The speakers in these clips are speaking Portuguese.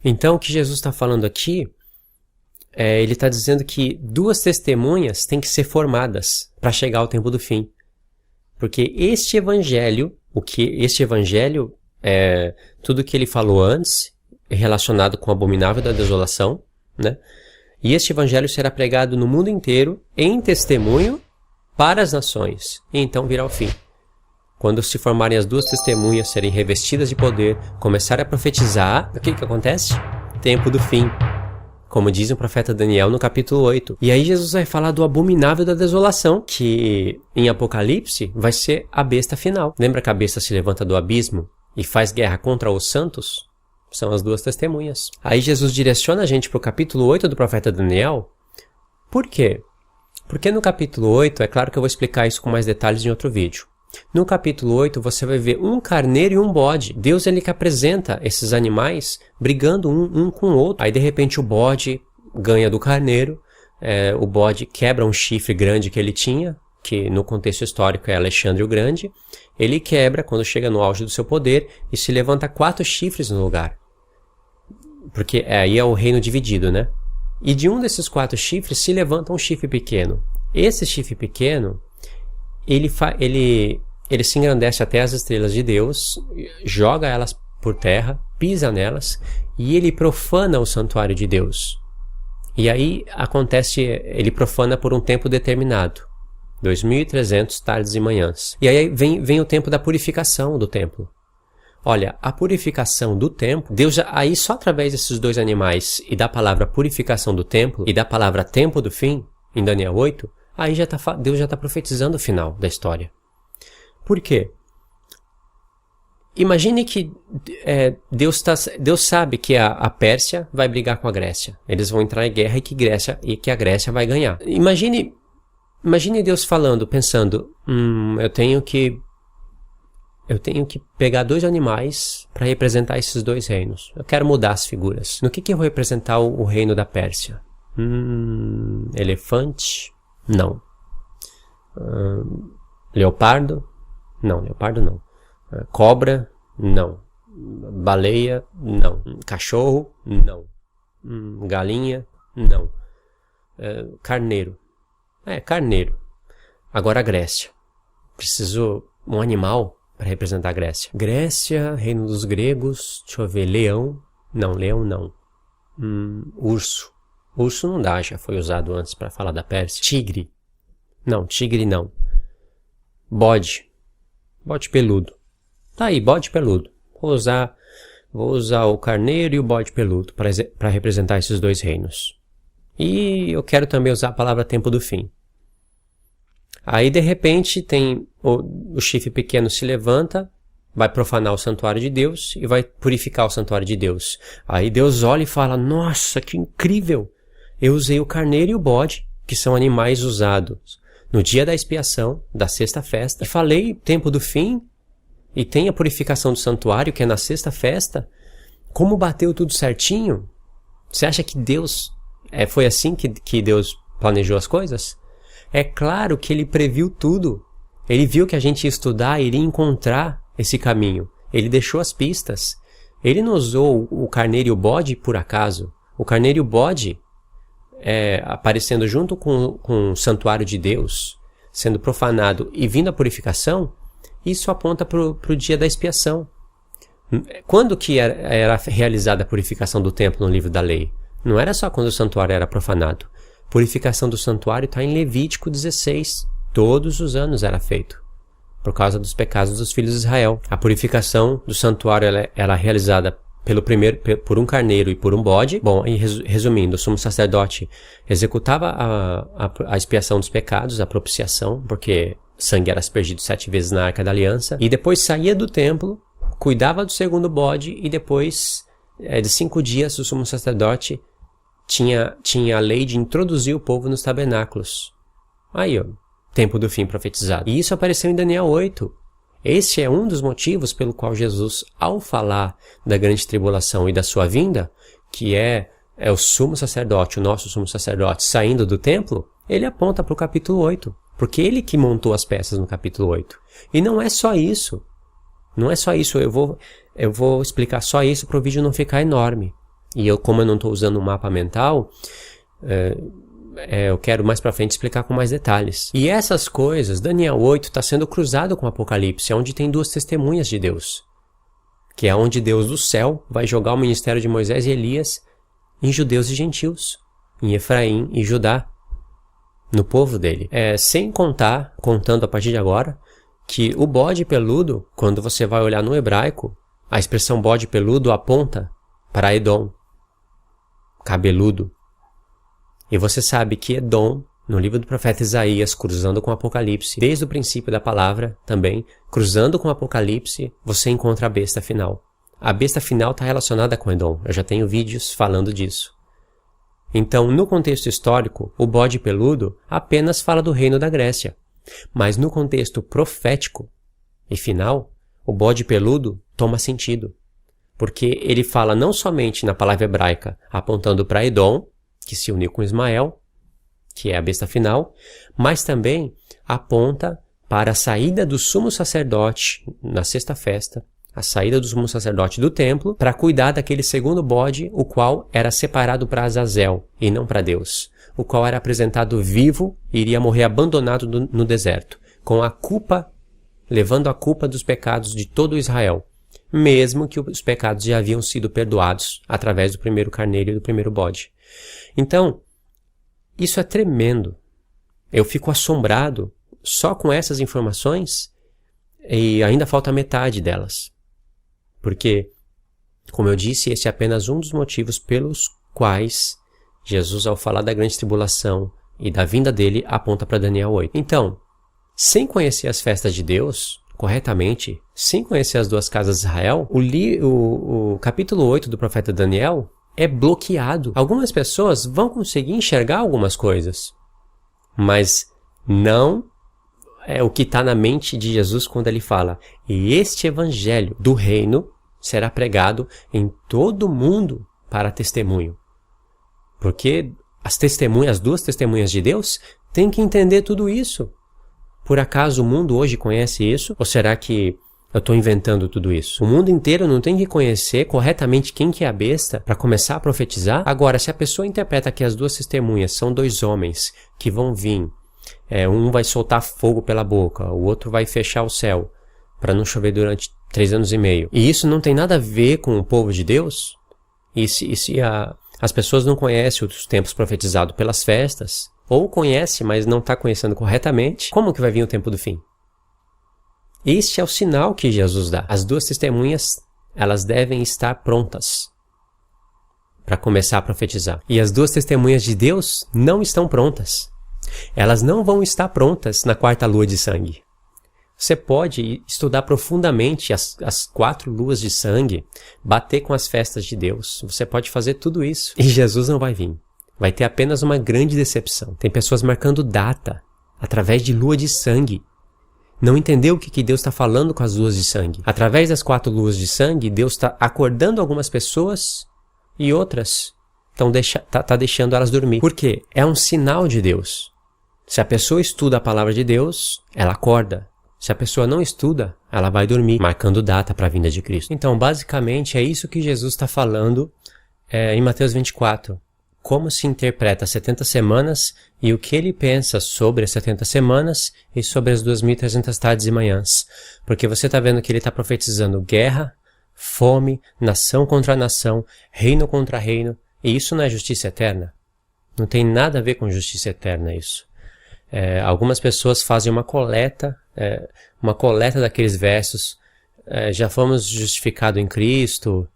Então, o que Jesus está falando aqui, ele está dizendo que 2 testemunhas têm que ser formadas para chegar ao tempo do fim. Porque este evangelho, tudo que ele falou antes, relacionado com o abominável da desolação, né? E este evangelho será pregado no mundo inteiro em testemunho para as nações, e então virá o fim. Quando se formarem as 2 testemunhas, serem revestidas de poder, começarem a profetizar, o que acontece? Tempo do fim, como diz o profeta Daniel no capítulo 8. E aí Jesus vai falar do abominável da desolação, que em Apocalipse vai ser a besta final. Lembra que a besta se levanta do abismo e faz guerra contra os santos? São as 2 testemunhas. Aí Jesus direciona a gente para o capítulo 8 do profeta Daniel. Por quê? Porque no capítulo 8, é claro que eu vou explicar isso com mais detalhes em outro vídeo. No capítulo 8 você vai ver um carneiro e um bode. Deus ele que apresenta esses animais brigando um com o outro. Aí de repente o bode ganha do carneiro. O bode quebra um chifre grande que ele tinha, que no contexto histórico é Alexandre o Grande. Ele quebra quando chega no auge do seu poder e se levanta 4 chifres no lugar. Porque aí é o reino dividido, né? E de um desses 4 chifres se levanta um chifre pequeno. Esse chifre pequeno, ele se engrandece até as estrelas de Deus, joga elas por terra, pisa nelas, e ele profana o santuário de Deus. E aí acontece, ele profana por um tempo determinado. 2.300 tardes e manhãs. E aí vem o tempo da purificação do templo. Olha, a purificação do templo, Deus aí só através desses 2 animais e da palavra purificação do templo e da palavra tempo do fim, em Daniel 8, aí Deus já está profetizando o final da história. Por quê? Imagine que Deus sabe que a Pérsia vai brigar com a Grécia. Eles vão entrar em guerra e que a Grécia vai ganhar. Imagine Deus pensando, eu tenho que pegar 2 animais para representar esses 2 reinos. Eu quero mudar as figuras. No que eu vou representar o reino da Pérsia? Elefante? Não. Leopardo? Não, leopardo não. Cobra? Não. Baleia? Não. Cachorro? Não. Galinha? Não. Carneiro? Carneiro. Agora a Grécia. Preciso um animal para representar a Grécia. Grécia, reino dos gregos, deixa eu ver, leão. Não, leão não. Urso. Urso não dá, já foi usado antes para falar da Pérsia. Tigre. Não, tigre não. Bode. Bode peludo. Tá aí, bode peludo. Vou usar o carneiro e o bode peludo para representar esses 2 reinos. E eu quero também usar a palavra tempo do fim. Aí de repente tem o chifre pequeno se levanta, vai profanar o santuário de Deus e vai purificar o santuário de Deus. Aí Deus olha e fala, nossa, que incrível! Eu usei o carneiro e o bode, que são animais usados no dia da expiação, da sexta festa, e falei tempo do fim, e tem a purificação do santuário, que é na sexta festa. Como bateu tudo certinho? Você acha que Deus... foi assim que Deus planejou as coisas? É claro que ele previu tudo. Ele viu que a gente ia estudar e iria encontrar esse caminho. Ele deixou as pistas. Ele não usou o carneiro e o bode por acaso. O carneiro e o bode aparecendo junto com o santuário de Deus, sendo profanado e vindo a purificação, isso aponta para o dia da expiação. Quando que era realizada a purificação do templo no livro da lei? Não era só quando o santuário era profanado. Purificação do santuário está em Levítico 16. Todos os anos era feito, por causa dos pecados dos filhos de Israel. A purificação do santuário era realizada por um carneiro e por um bode. Bom, e resumindo, o sumo sacerdote executava a expiação dos pecados, a propiciação, porque sangue era aspergido 7 vezes na Arca da Aliança, e depois saía do templo, cuidava do segundo bode, e depois de 5 dias o sumo sacerdote tinha a lei de introduzir o povo nos tabernáculos. Aí, ó, tempo do fim profetizado. E isso apareceu em Daniel 8. Esse é um dos motivos pelo qual Jesus, ao falar da grande tribulação e da sua vinda, que é o sumo sacerdote, o nosso sumo sacerdote, saindo do templo, ele aponta para o capítulo 8. Porque ele que montou as peças no capítulo 8. E não é só isso. Não é só isso. Eu vou explicar só isso para o vídeo não ficar enorme. E como eu não estou usando um mapa mental, eu quero mais para frente explicar com mais detalhes. E essas coisas, Daniel 8 está sendo cruzado com Apocalipse, onde tem duas testemunhas de Deus, que é onde Deus do céu vai jogar o ministério de Moisés e Elias em judeus e gentios, em Efraim e Judá, no povo dele. Sem contar, contando a partir de agora, que o bode peludo, quando você vai olhar no hebraico, a expressão bode peludo aponta para Edom, cabeludo. E você sabe que Edom, no livro do profeta Isaías, cruzando com Apocalipse, desde o princípio da palavra também, cruzando com Apocalipse, você encontra a besta final. A besta final está relacionada com Edom. Eu já tenho vídeos falando disso. Então, no contexto histórico, o bode peludo apenas fala do reino da Grécia. Mas no contexto profético e final, o bode peludo toma sentido. Porque ele fala não somente na palavra hebraica apontando para Edom, que se uniu com Ismael, que é a besta final, mas também aponta para a saída do sumo sacerdote na sexta festa, a saída do sumo sacerdote do templo, para cuidar daquele segundo bode, o qual era separado para Azazel e não para Deus, o qual era apresentado vivo e iria morrer abandonado no deserto, com a culpa, levando a culpa dos pecados de todo Israel, mesmo que os pecados já haviam sido perdoados através do primeiro carneiro e do primeiro bode. Então, isso é tremendo. Eu fico assombrado só com essas informações e ainda falta metade delas. Porque, como eu disse, esse é apenas um dos motivos pelos quais Jesus, ao falar da grande tribulação e da vinda dele, aponta para Daniel 8. Então, sem conhecer as festas de Deus corretamente, sem conhecer as duas casas de Israel, o capítulo 8 do profeta Daniel é bloqueado. Algumas pessoas vão conseguir enxergar algumas coisas, mas não é o que está na mente de Jesus quando ele fala: e este evangelho do reino será pregado em todo o mundo para testemunho. Porque as duas testemunhas de Deus têm que entender tudo isso. Por acaso o mundo hoje conhece isso? Ou será que eu estou inventando tudo isso? O mundo inteiro não tem que conhecer corretamente quem que é a besta para começar a profetizar? Agora, se a pessoa interpreta que as duas testemunhas são dois homens que vão vir, um vai soltar fogo pela boca, o outro vai fechar o céu para não chover durante 3 anos e meio, e isso não tem nada a ver com o povo de Deus? E se as pessoas não conhecem os tempos profetizados pelas festas, ou conhece, mas não está conhecendo corretamente, como que vai vir o tempo do fim? Este é o sinal que Jesus dá. As duas testemunhas, elas devem estar prontas para começar a profetizar. E as duas testemunhas de Deus não estão prontas. Elas não vão estar prontas na quarta lua de sangue. Você pode estudar profundamente as 4 luas de sangue, bater com as festas de Deus. Você pode fazer tudo isso. E Jesus não vai vir. Vai ter apenas uma grande decepção. Tem pessoas marcando data através de lua de sangue. Não entendeu o que Deus está falando com as luas de sangue. Através das 4 luas de sangue, Deus está acordando algumas pessoas e outras está deixando elas dormir. Por quê? É um sinal de Deus. Se a pessoa estuda a palavra de Deus, ela acorda. Se a pessoa não estuda, ela vai dormir, marcando data para a vinda de Cristo. Então, basicamente, é isso que Jesus está falando em Mateus 24. Como se interpreta as 70 semanas e o que ele pensa sobre as 70 semanas e sobre as 2.300 tardes e manhãs. Porque você está vendo que ele está profetizando guerra, fome, nação contra nação, reino contra reino. E isso não é justiça eterna? Não tem nada a ver com justiça eterna isso. Algumas pessoas fazem uma coleta daqueles versos. Já fomos justificados em Cristo,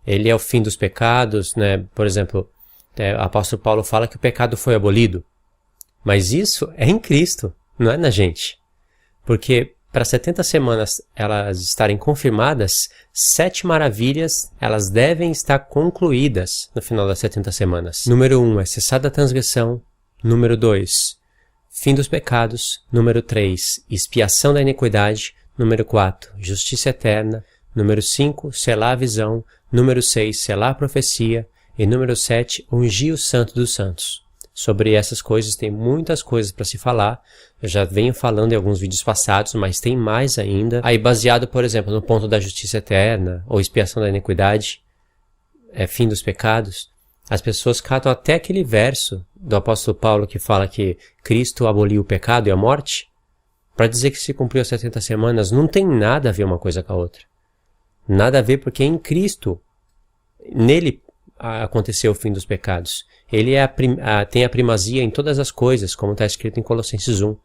ele é o fim dos pecados, né? Por exemplo, o apóstolo Paulo fala que o pecado foi abolido. Mas isso é em Cristo, não é na gente. Porque para 70 semanas elas estarem confirmadas, 7 maravilhas elas devem estar concluídas no final das 70 semanas. Número 1 é cessada a transgressão. Número 2, fim dos pecados. Número 3, expiação da iniquidade. Número 4, justiça eterna. Número 5, selar a visão. Número 6, selar a profecia. E número 7, ungir o santo dos santos. Sobre essas coisas tem muitas coisas para se falar. Eu já venho falando em alguns vídeos passados, mas tem mais ainda. Aí baseado, por exemplo, no ponto da justiça eterna ou expiação da iniquidade, é fim dos pecados, as pessoas catam até aquele verso do apóstolo Paulo que fala que Cristo aboliu o pecado e a morte, para dizer que se cumpriu as 70 semanas. Não tem nada a ver uma coisa com a outra. Nada a ver, porque em Cristo, nele aconteceu o fim dos pecados. Ele tem a primazia em todas as coisas, como está escrito em Colossenses 1.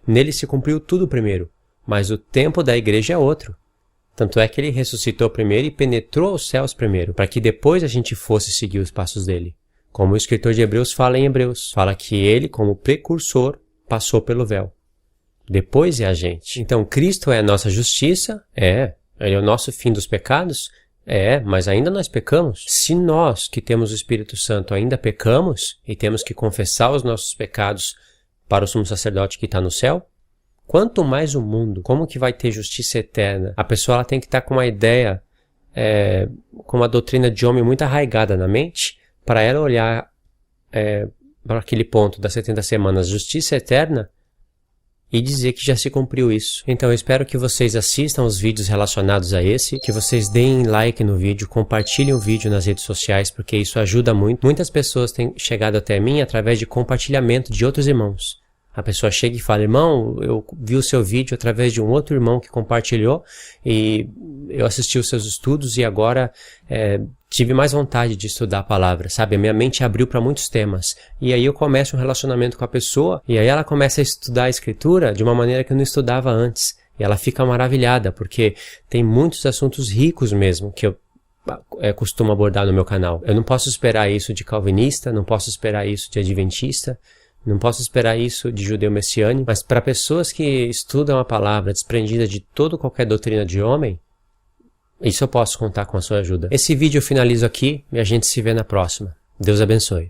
Nele se cumpriu tudo primeiro, mas o tempo da igreja é outro. Tanto é que ele ressuscitou primeiro e penetrou os céus primeiro, para que depois a gente fosse seguir os passos dele. Como o escritor de Hebreus fala em Hebreus, fala que ele, como precursor, passou pelo véu. Depois é a gente. Então, Cristo é a nossa justiça? É. Ele é o nosso fim dos pecados? É, mas ainda nós pecamos. Se nós, que temos o Espírito Santo, ainda pecamos e temos que confessar os nossos pecados para o sumo sacerdote que está no céu, quanto mais o mundo, como que vai ter justiça eterna? A pessoa ela tem que estar com uma ideia, com uma doutrina de homem muito arraigada na mente, para ela olhar para aquele ponto das 70 semanas, justiça eterna, e dizer que já se cumpriu isso. Então eu espero que vocês assistam os vídeos relacionados a esse, que vocês deem like no vídeo, compartilhem o vídeo nas redes sociais, porque isso ajuda muito. Muitas pessoas têm chegado até mim através de compartilhamento de outros irmãos. A pessoa chega e fala: irmão, eu vi o seu vídeo através de um outro irmão que compartilhou e eu assisti os seus estudos e agora tive mais vontade de estudar a palavra, sabe? A minha mente abriu para muitos temas. E aí eu começo um relacionamento com a pessoa e aí ela começa a estudar a escritura de uma maneira que eu não estudava antes. E ela fica maravilhada, porque tem muitos assuntos ricos mesmo que eu costumo abordar no meu canal. Eu não posso esperar isso de calvinista, não posso esperar isso de adventista, não posso esperar isso de judeu messiânico, mas para pessoas que estudam a palavra desprendida de toda qualquer doutrina de homem, isso eu posso contar com a sua ajuda. Esse vídeo eu finalizo aqui e a gente se vê na próxima. Deus abençoe.